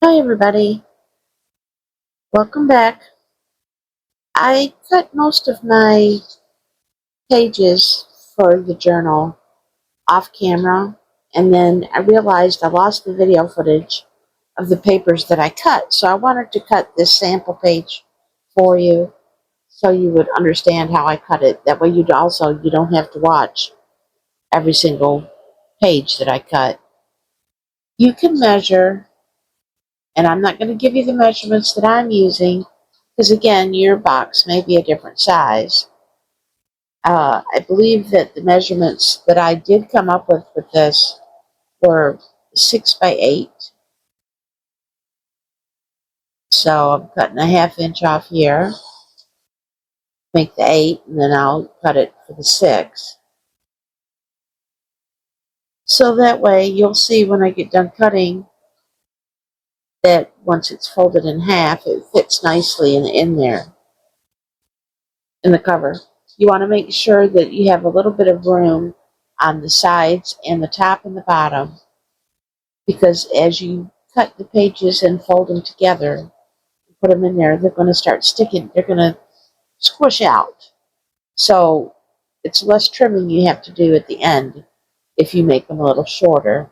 Hi everybody, welcome back. I cut most of my pages for the journal off camera, and then I realized I lost the video footage of the papers that I cut, so I wanted to cut this sample page for you so you would understand how I cut it. That way you don't have to watch every single page that I cut. You can measure, and I'm not going to give you the measurements that I'm using because again your box may be a different size. I believe that the measurements that I did come up with this were 6 by 8. So I'm cutting a 1/2 inch off here, make the 8, and then I'll cut it for the 6. So that way you'll see when I get done cutting that once it's folded in half, it fits nicely in there, in the cover. You want to make sure that you have a little bit of room on the sides and the top and the bottom, because as you cut the pages and fold them together, put them in there, they're going to start sticking. They're going to squish out. So it's less trimming you have to do at the end if you make them a little shorter,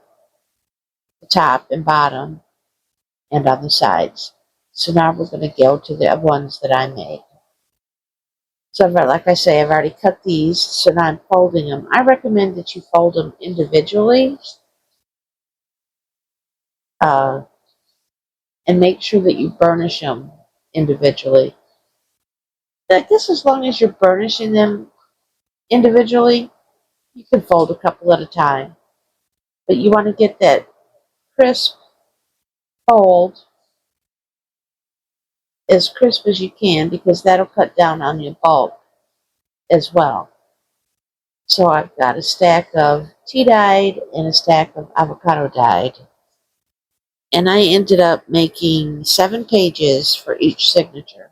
the top and bottom and on the sides. So now we're going to go to the ones that I made. So like I say, I've already cut these, so now I'm folding them. I recommend that you fold them individually. And make sure that you burnish them individually. I guess as long as you're burnishing them individually, you can fold a couple at a time. But you want to get that crisp fold as crisp as you can, because that'll cut down on your bulk as well. So I've got a stack of tea dyed and a stack of avocado dyed. And I ended up making 7 pages for each signature.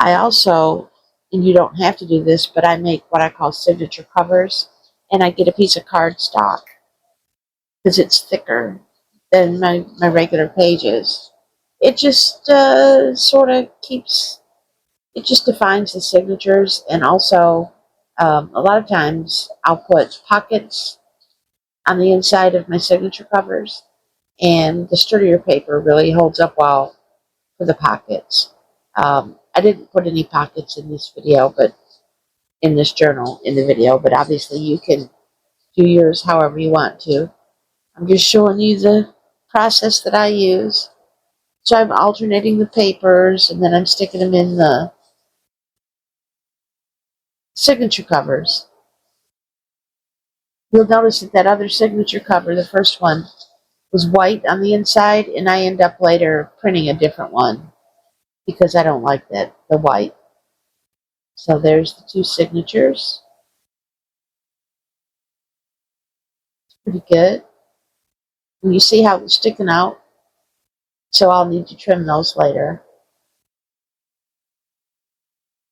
I also, and you don't have to do this, but I make what I call signature covers, and I get a piece of cardstock because it's thicker than my regular pages. It just sort of it just defines the signatures, and also a lot of times I'll put pockets on the inside of my signature covers, and the sturdier paper really holds up well for the pockets. I didn't put any pockets in this video, but in this journal, in the video, but obviously you can do yours however you want to. I'm just showing you the process that I use. So I'm alternating the papers, and then I'm sticking them in the signature covers. You'll notice that that other signature cover, the first one, was white on the inside, and I end up later printing a different one because I don't like the white. So there's the 2 signatures. It's pretty good. And you see how they're sticking out? So I'll need to trim those later.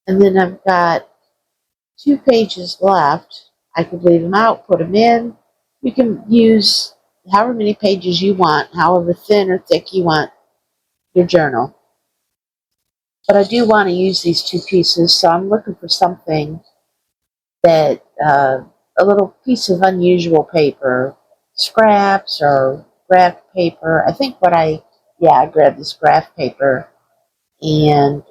And then I've got 2 pages left. I could leave them out, put them in. You can use however many pages you want, however thin or thick you want your journal. But I do want to use these 2 pieces, so I'm looking for something that, a little piece of unusual paper, scraps or graph paper. I think I grabbed this graph paper and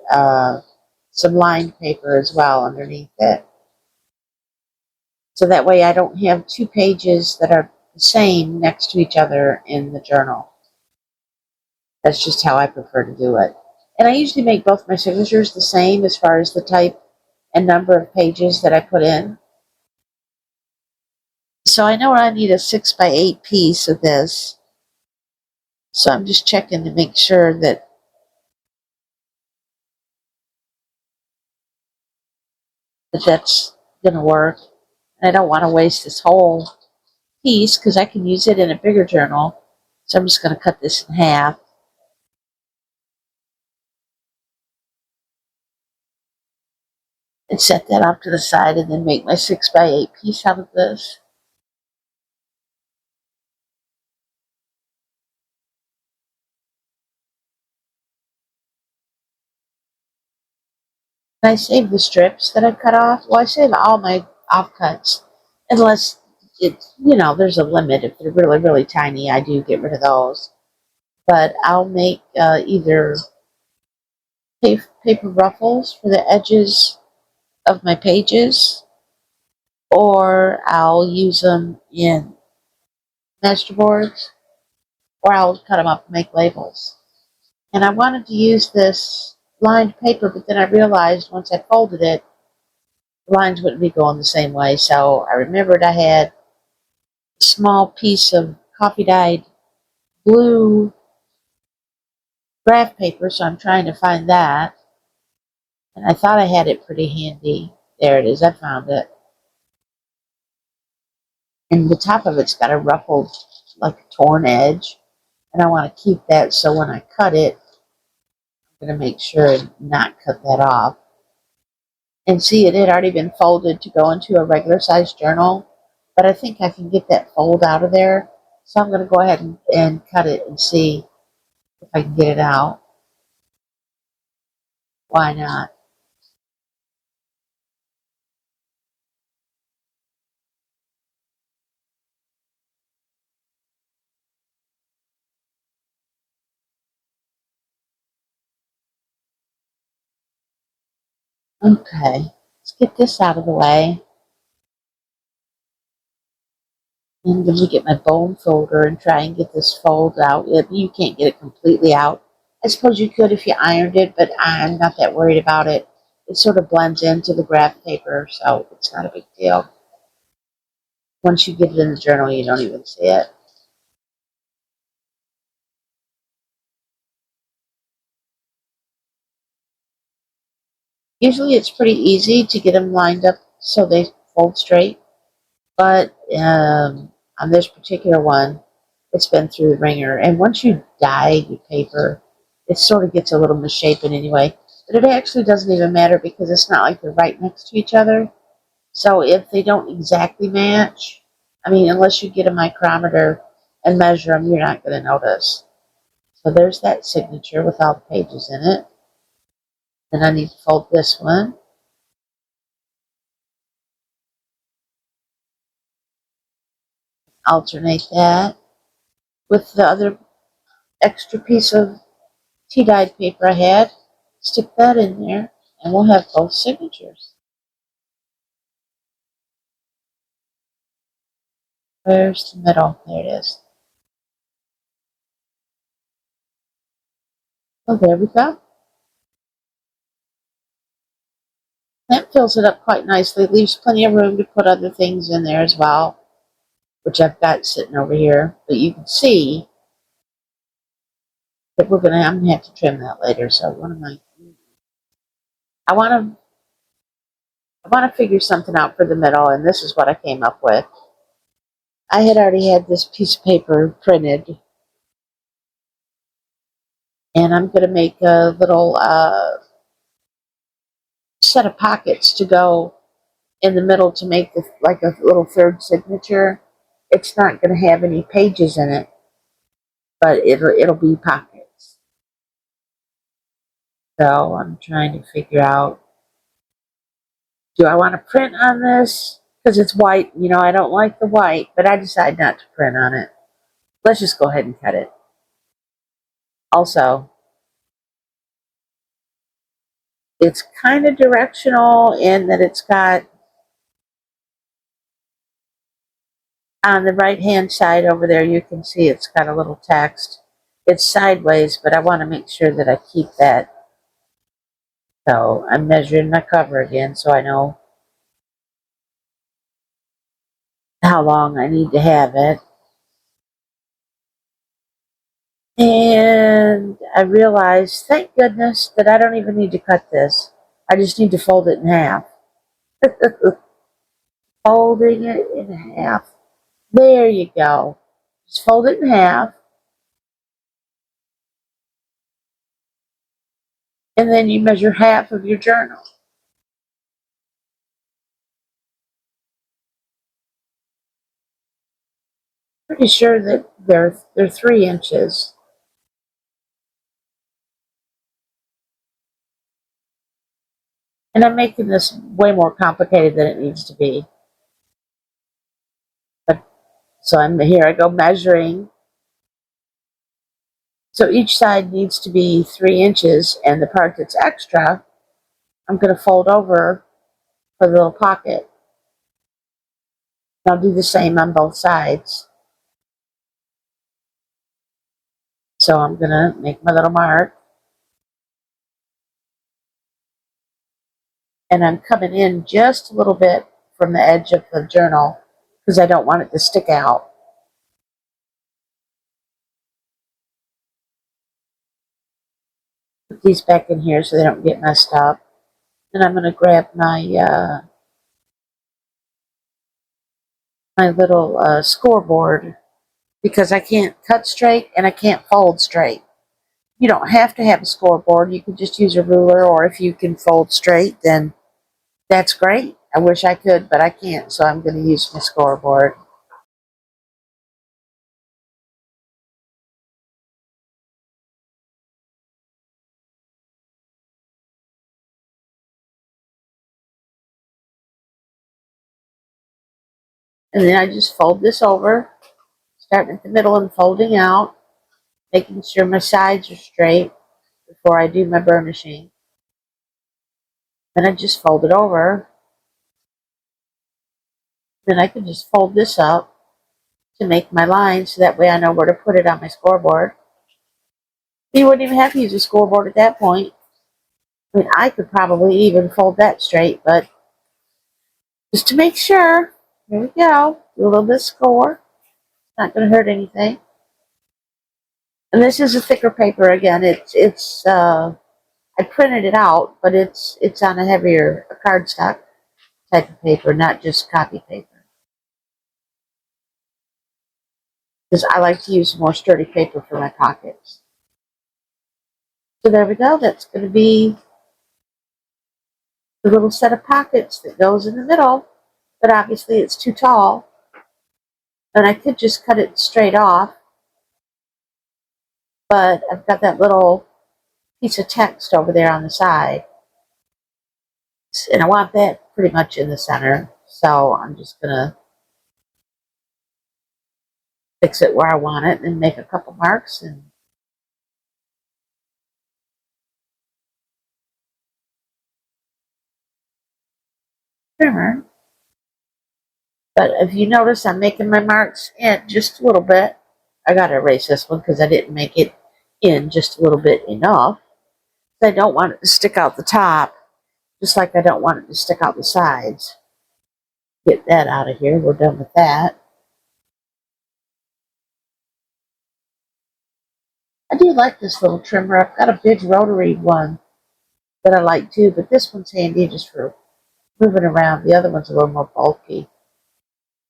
some lined paper as well underneath it. So that way I don't have 2 pages that are the same next to each other in the journal. That's just how I prefer to do it. And I usually make both my signatures the same as far as the type and number of pages that I put in. So I know I need a 6 by 8 piece of this. So I'm just checking to make sure that that's going to work. And I don't want to waste this whole piece because I can use it in a bigger journal. So I'm just going to cut this in half. And set that off to the side, and then make my 6 by 8 piece out of this. I save the strips that I cut off. Well, I save all my offcuts, unless it's, there's a limit. If they're really, really tiny, I do get rid of those. But I'll make either paper ruffles for the edges of my pages, or I'll use them in master boards, or I'll cut them up and make labels. And I wanted to use this lined paper, but then I realized once I folded it, the lines wouldn't be going the same way. So I remembered I had a small piece of coffee dyed blue graph paper, so I'm trying to find that. And I thought I had it pretty handy. There it is, I found it. And the top of it's got a ruffled, like a torn edge. And I want to keep that, so when I cut it, I'm going to make sure and not cut that off. And see, it had already been folded to go into a regular size journal, but I think I can get that fold out of there. So I'm going to go ahead and cut it and see if I can get it out. Why not? Okay, let's get this out of the way. And then we get my bone folder and try and get this fold out. You can't get it completely out. I suppose you could if you ironed it, but I'm not that worried about it. It sort of blends into the graph paper, so it's not a big deal. Once you get it in the journal, you don't even see it. Usually it's pretty easy to get them lined up so they fold straight, but on this particular one, it's been through the ringer. And once you dye your paper, it sort of gets a little misshapen anyway. But it actually doesn't even matter because it's not like they're right next to each other. So if they don't exactly match, I mean, unless you get a micrometer and measure them, you're not going to notice. So there's that signature with all the pages in it. Then I need to fold this one. Alternate that with the other extra piece of tea-dyed paper I had. Stick that in there, and we'll have both signatures. Where's the middle? There it is. Oh, there we go. That fills it up quite nicely. It leaves plenty of room to put other things in there as well, which I've got sitting over here. But you can see that I'm gonna have to trim that later. So I want to figure something out for the middle, and this is what I came up with. I had already had this piece of paper printed, and I'm going to make a little set of pockets to go in the middle to make like a little third signature. It's not going to have any pages in it, but it'll be pockets. So I'm trying to figure out, do I want to print on this? Because it's white. I don't like the white, but I decided not to print on it. Let's just go ahead and cut it. Also, it's kind of directional in that it's got, on the right hand side over there, you can see it's got a little text. It's sideways, but I want to make sure that I keep that. So I'm measuring my cover again so I know how long I need to have it. And I realized, thank goodness, that I don't even need to cut this. I just need to fold it in half. Folding it in half. There you go. Just fold it in half. And then you measure half of your journal. Pretty sure that they're 3 inches. And I'm making this way more complicated than it needs to be. But so here I go measuring. So each side needs to be 3 inches, and the part that's extra, I'm going to fold over for the little pocket. And I'll do the same on both sides. So I'm going to make my little mark. And I'm coming in just a little bit from the edge of the journal because I don't want it to stick out. Put these back in here so they don't get messed up. And I'm going to grab my my little scoreboard because I can't cut straight and I can't fold straight. You don't have to have a scoreboard. You can just use a ruler, or if you can fold straight, then that's great. I wish I could, but I can't, so I'm going to use my scoreboard. And then I just fold this over, starting at the middle and folding out, making sure my sides are straight before I do my burnishing. Then I just fold it over. Then I can just fold this up to make my line so that way I know where to put it on my scoreboard. You wouldn't even have to use a scoreboard at that point. I mean, I could probably even fold that straight, but just to make sure, here we go. Do a little bit of score. Not going to hurt anything. And this is a thicker paper again. I printed it out, but it's on a heavier cardstock type of paper, not just copy paper. Because I like to use more sturdy paper for my pockets. So there we go. That's going to be the little set of pockets that goes in the middle. But obviously it's too tall. And I could just cut it straight off. But I've got that little piece of text over there on the side. And I want that pretty much in the center. So I'm just going to fix it where I want it and make a couple marks and trimmer. But if you notice, I'm making my marks in just a little bit. I got to erase this one because I didn't make it in just a little bit enough. I don't want it to stick out the top, just like I don't want it to stick out the sides. Get that out of here. We're done with that. I do like this little trimmer. I've got a big rotary one that I like too, but this one's handy just for moving around. The other one's a little more bulky.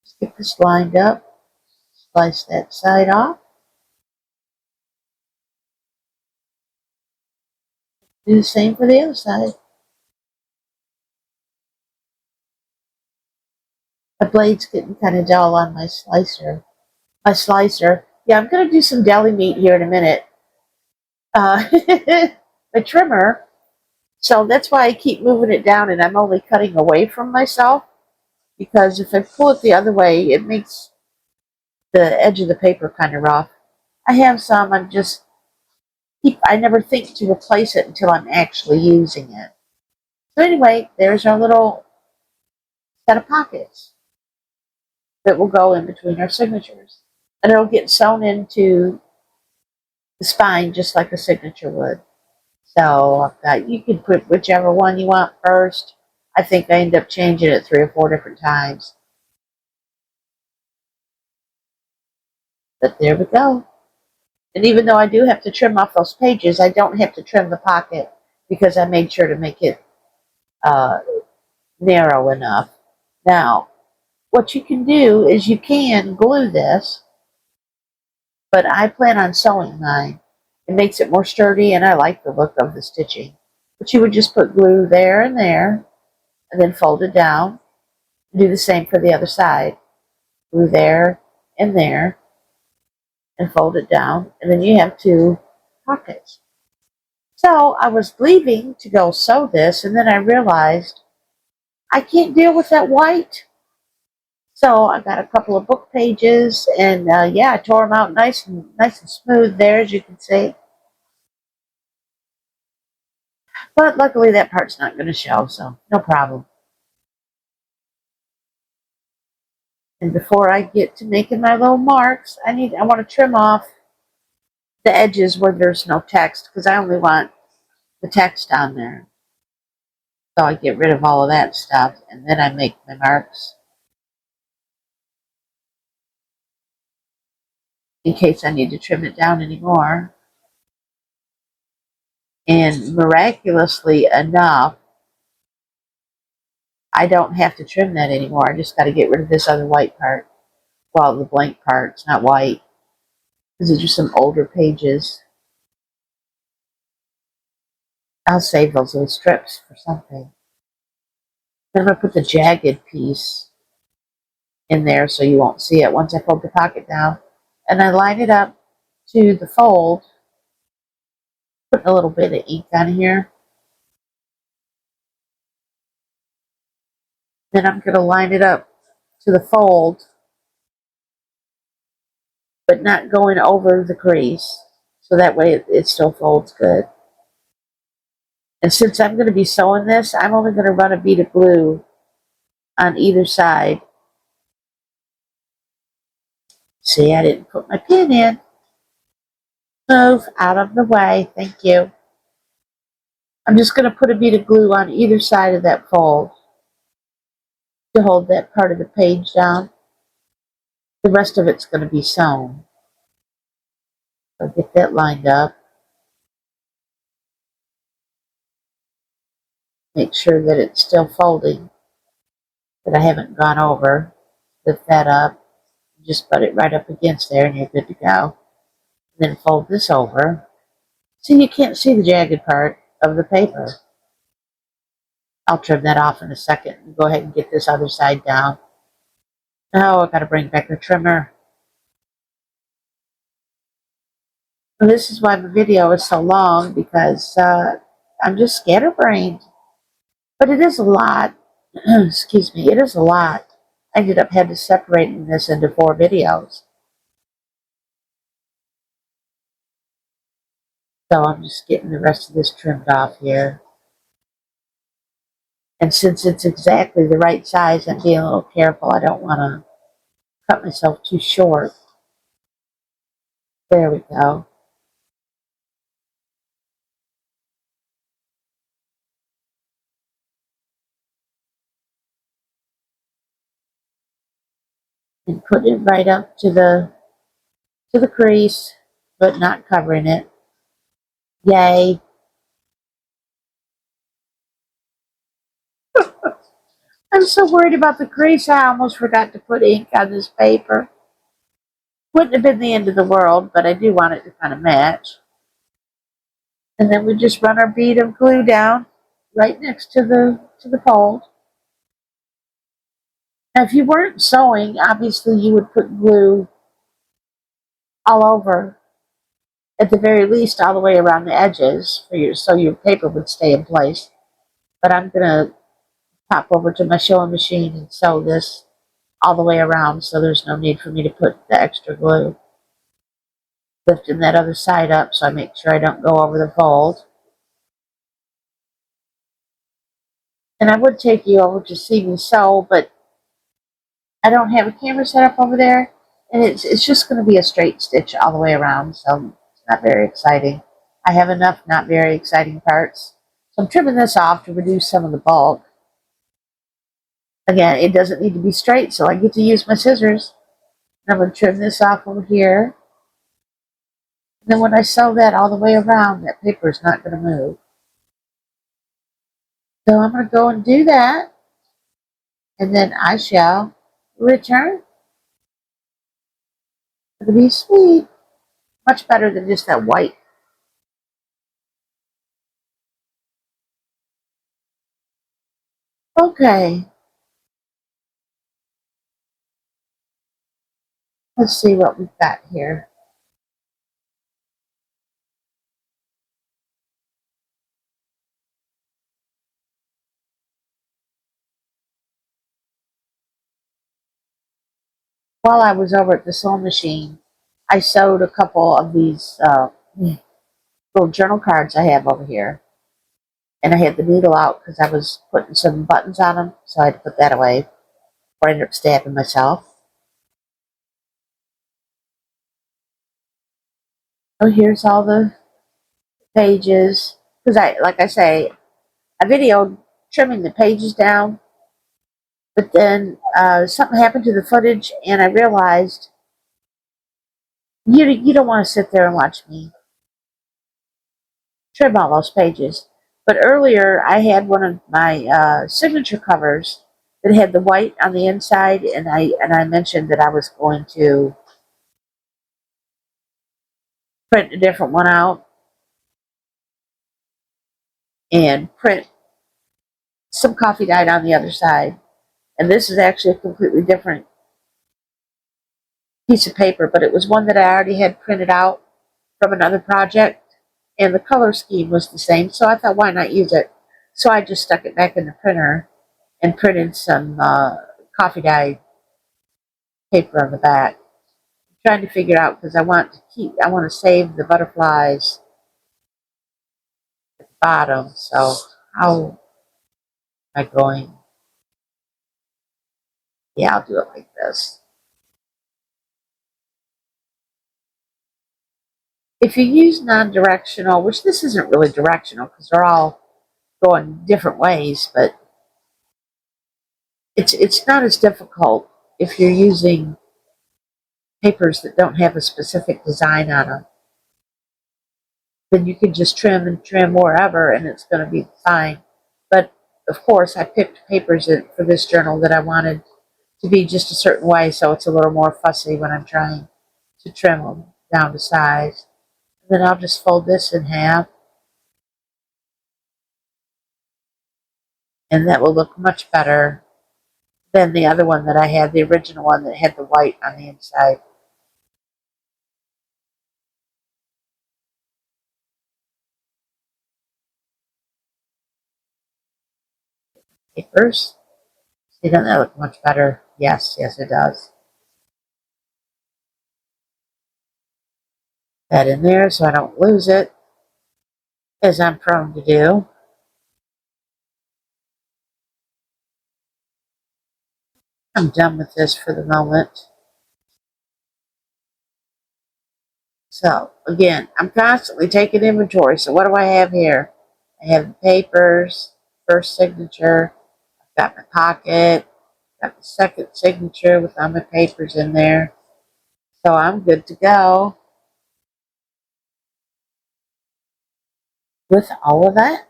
Just get this lined up. Slice that side off. Do the same for the other side. My blade's getting kind of dull on my slicer. Yeah, I'm going to do some deli meat here in a minute. The trimmer. So that's why I keep moving it down, and I'm only cutting away from myself. Because if I pull it the other way, it makes the edge of the paper kind of rough. I have some. I never think to replace it until I'm actually using it. So anyway, there's our little set of pockets that will go in between our signatures. And it'll get sewn into the spine just like a signature would. So you can put whichever one you want first. I think I end up changing it 3 or 4 different times. But there we go. And even though I do have to trim off those pages, I don't have to trim the pocket because I made sure to make it narrow enough. Now, what you can do is you can glue this, but I plan on sewing mine. It makes it more sturdy, and I like the look of the stitching. But you would just put glue there, and then fold it down. Do the same for the other side. Glue there, and fold it down. And then you have 2 pockets. So I was leaving to go sew this, and then I realized I can't deal with that white. So I got a couple of book pages, and yeah, I tore them out nice and smooth there, as you can see. But luckily that part's not going to show, so no problem. And before I get to making my little marks, I want to trim off the edges where there's no text, because I only want the text on there. So I get rid of all of that stuff, and then I make my marks in case I need to trim it down anymore. And miraculously enough, I don't have to trim that anymore. I just got to get rid of this other white part. Well, the blank part. It's not white. These are just some older pages. I'll save those little strips for something. Then I'm going to put the jagged piece in there so you won't see it once I fold the pocket down. And I line it up to the fold. Put a little bit of ink on here. Then I'm going to line it up to the fold, but not going over the crease. So that way it still folds good. And since I'm going to be sewing this, I'm only going to run a bead of glue on either side. See, I didn't put my pin in. Move out of the way. Thank you. I'm just going to put a bead of glue on either side of that fold to hold that part of the page down. The rest of it's going to be sewn. So get that lined up. Make sure that it's still folding, that I haven't gone over. Lift that up. Just put it right up against there and you're good to go. Then fold this over. See, you can't see the jagged part of the paper. I'll trim that off in a second and go ahead and get this other side down. Oh, I've got to bring back the trimmer. And this is why the video is so long, because I'm just scatterbrained. But it is a lot. Excuse me, it is a lot. I ended up having to separate this into 4 videos. So I'm just getting the rest of this trimmed off here. And since it's exactly the right size, I'm being a little careful. I don't want to cut myself too short. There we go. And put it right up to the crease, but not covering it. Yay. I'm so worried about the crease, I almost forgot to put ink on this paper. Wouldn't have been the end of the world, but I do want it to kind of match. And then we just run our bead of glue down right next to the fold. Now, if you weren't sewing, obviously you would put glue all over, at the very least all the way around the edges so your paper would stay in place. But I'm going to pop over to my sewing machine and sew this all the way around, so there's no need for me to put the extra glue. Lifting that other side up so I make sure I don't go over the fold. And I would take you over to see me sew, but I don't have a camera set up over there, and it's just going to be a straight stitch all the way around, so it's not very exciting. I have enough not very exciting parts. So I'm trimming this off to reduce some of the bulk. Again, it doesn't need to be straight, so I get to use my scissors. And I'm going to trim this off over here. And then when I sew that all the way around, that paper is not going to move. So I'm going to go and do that. And then I shall return. It'll be sweet. Much better than just that white. Okay. Let's see what we've got here. while I was over at the sewing machine, I sewed a couple of these little journal cards I have over here. And I had the needle out because I was putting some buttons on them, so I had to put that away. Or I ended up stabbing myself. Oh, here's all the pages. Because like I say, I videoed trimming the pages down, but then something happened to the footage, and I realized you don't want to sit there and watch me trim all those pages. But earlier, I had one of my signature covers that had the white on the inside, and I mentioned that I was going to print a different one out and print some coffee dyed on the other side. And this is actually a completely different piece of paper, but it was one that I already had printed out from another project, and the color scheme was the same, so I thought, why not use it? So I just stuck it back in the printer and printed some coffee dye paper on the back. I'm trying to figure out, because I want to save the butterflies at the bottom, so how am I going? Yeah, I'll do it like this. If you use non-directional, which this isn't really directional because they're all going different ways, but it's not as difficult if you're using papers that don't have a specific design on them. Then you can just trim and trim wherever, and it's going to be fine. But of course, I picked papers for this journal that I wanted to be just a certain way, so it's a little more fussy when I'm trying to trim them down to size. Then I'll just fold this in half, and that will look much better than the other one that I had, the original one that had the white on the inside. Papers. See, doesn't that look much better? Yes, yes it does. That in there so I don't lose it, as I'm prone to do. I'm done with this for the moment. So, again, I'm constantly taking inventory. So what do I have here? I have the papers, first signature, I've got my pocket, got the second signature with all my papers in there. So I'm good to go with all of that.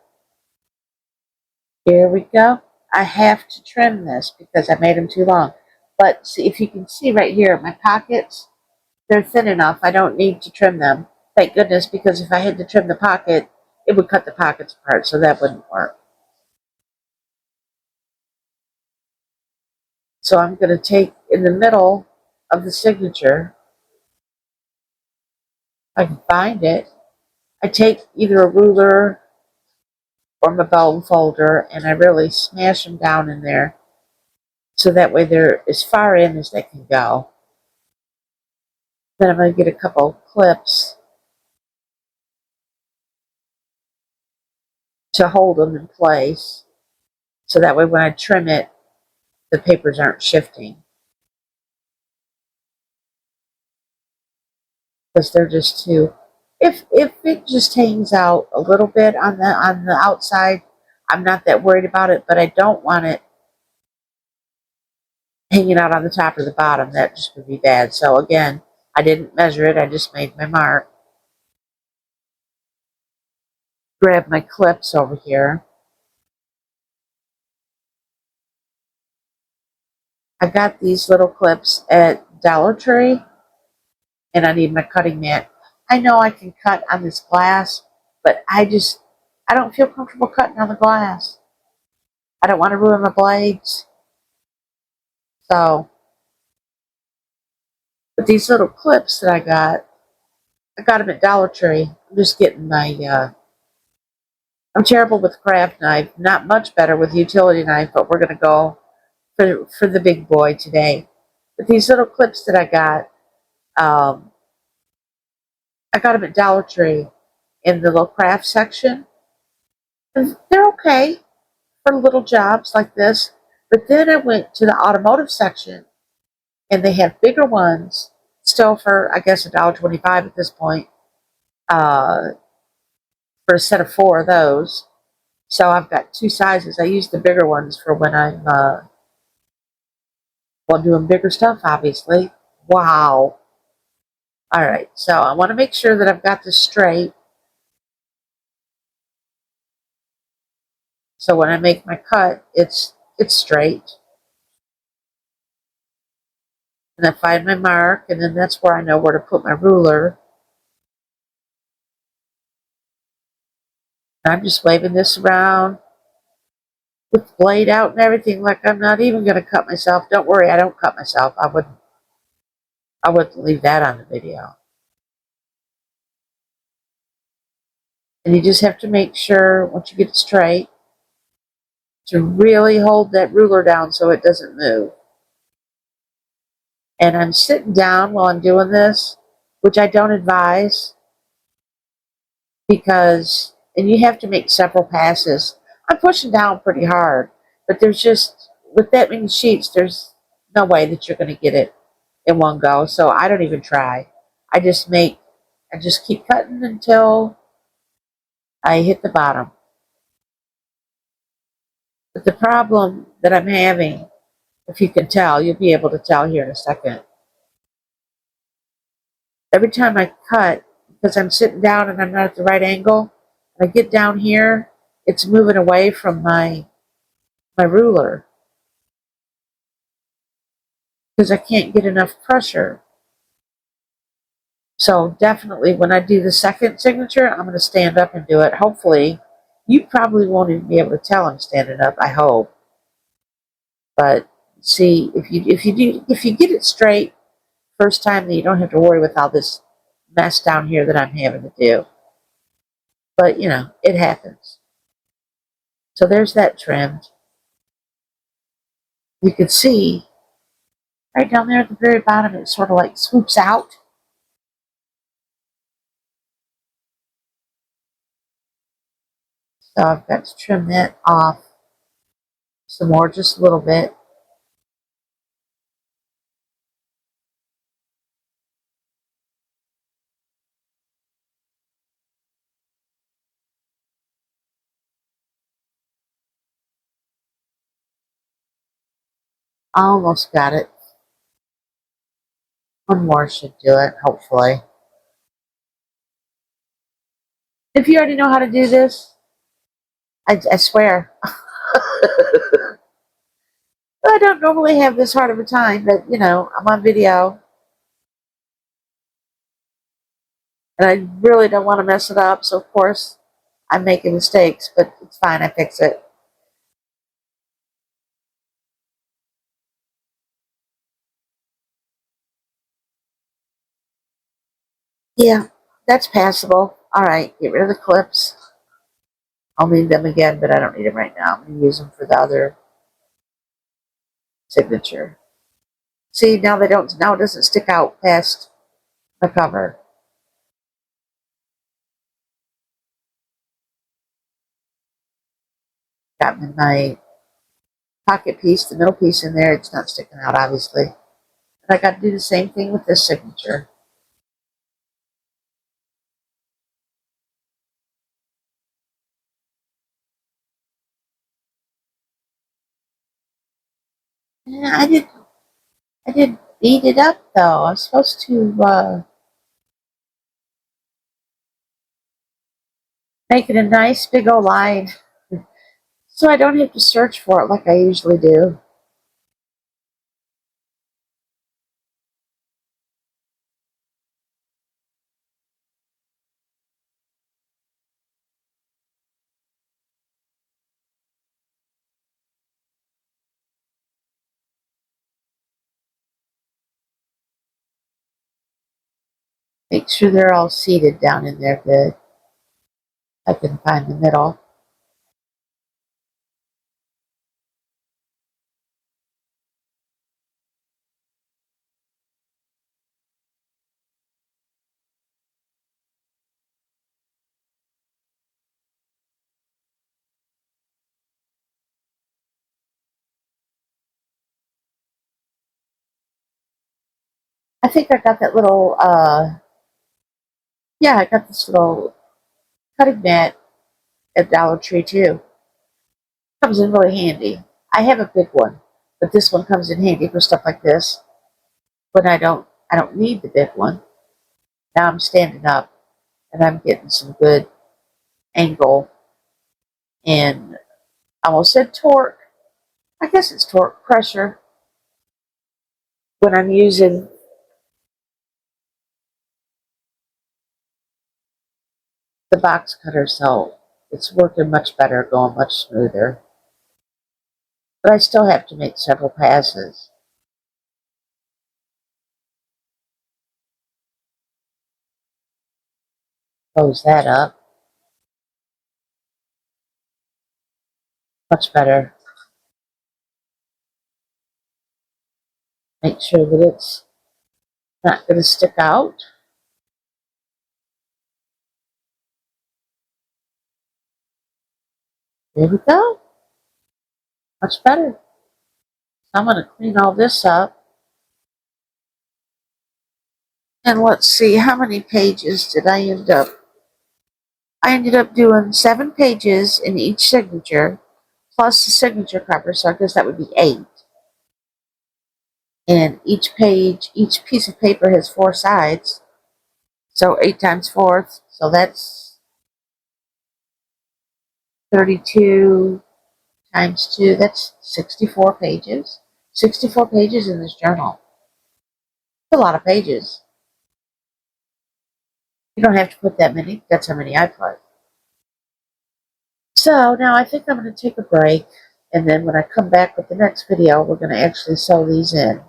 Here we go. I have to trim this because I made them too long. But see, if you can see right here, my pockets, they're thin enough. I don't need to trim them. Thank goodness, because if I had to trim the pocket, it would cut the pockets apart, so that wouldn't work. So I'm going to take in the middle of the signature, if I can find it, I take either a ruler or my bone folder, and I really smash them down in there, so that way they're as far in as they can go. Then I'm going to get a couple clips to hold them in place, so that way when I trim it, the papers aren't shifting, because they're just too. If it just hangs out a little bit on the outside, I'm not that worried about it. But I don't want it hanging out on the top or the bottom. That just would be bad. So again, I didn't measure it. I just made my mark. Grab my clips over here. I got these little clips at Dollar Tree, and I need my cutting mat. I know I can cut on this glass, but I don't feel comfortable cutting on the glass. I don't want to ruin my blades. So, but these little clips that I got them at Dollar Tree. I'm just getting my, I'm terrible with craft knife, not much better with utility knife, but we're going to go for the big boy today. But these little clips that I got them at Dollar Tree in the little craft section. And they're okay for little jobs like this. But then I went to the automotive section, and they have bigger ones, still for, I guess, $1.25 at this point, for a set of 4 of those. So I've got 2 sizes. I use the bigger ones for when I'm doing bigger stuff, obviously. Wow. All right, so I want to make sure that I've got this straight. So when I make my cut, it's straight. And I find my mark, and then that's where I know where to put my ruler. And I'm just waving this around with the blade out and everything, like I'm not even going to cut myself. Don't worry, I don't cut myself. I wouldn't leave that on the video. And you just have to make sure, once you get it straight, to really hold that ruler down so it doesn't move. And I'm sitting down while I'm doing this, which I don't advise, because, and you have to make several passes. I'm pushing down pretty hard, but there's just, with that many sheets, there's no way that you're going to get it in one go. So I don't even try. I just keep cutting until I hit the bottom. But the problem that I'm having, if you can tell, you'll be able to tell here in a second. Every time I cut, because I'm sitting down and I'm not at the right angle, and I get down here, it's moving away from my ruler, because I can't get enough pressure. So definitely when I do the second signature, I'm going to stand up and do it. Hopefully, you probably won't even be able to tell I'm standing up, I hope. But see, if you get it straight first time, then you don't have to worry with all this mess down here that I'm having to do. But, you know, it happens. So there's that trimmed. You can see right down there at the very bottom, it sort of like swoops out. So I've got to trim that off some more, just a little bit. Almost got it. One more should do it, hopefully. If you already know how to do this, I swear. I don't normally have this hard of a time, but, you know, I'm on video. And I really don't want to mess it up, so of course I'm making mistakes, but it's fine, I fix it. Yeah, that's passable. Alright, get rid of the clips. I'll need them again, but I don't need them right now. I'm going to use them for the other signature. See, now it doesn't stick out past the cover. Got my pocket piece, the middle piece in there. It's not sticking out, obviously. And I got to do the same thing with this signature. Yeah, I didn't beat it up though. I was supposed to make it a nice big old line, so I don't have to search for it like I usually do. Make sure they're all seated down in there good. I can find the middle. I think I got that little, yeah, I got this little cutting mat at Dollar Tree too. Comes in really handy. I have a big one, but this one comes in handy for stuff like this. When I don't need the big one. Now I'm standing up and I'm getting some good angle and I almost said torque. I guess it's torque pressure when I'm using the box cutter, so it's working much better, going much smoother. But I still have to make several passes. Close that up. Much better. Make sure that it's not going to stick out. There we go. Much better. So I'm going to clean all this up. And let's see, how many pages did I end up? I ended up doing 7 pages in each signature, plus the signature cover, so I guess that would be 8. And each page, each piece of paper has 4 sides, so 8 times 4, so that's 32 times 2, that's 64 pages. 64 pages in this journal. It's a lot of pages. You don't have to put that many, that's how many I put. So now I think I'm going to take a break, and then when I come back with the next video, we're going to actually sew these in.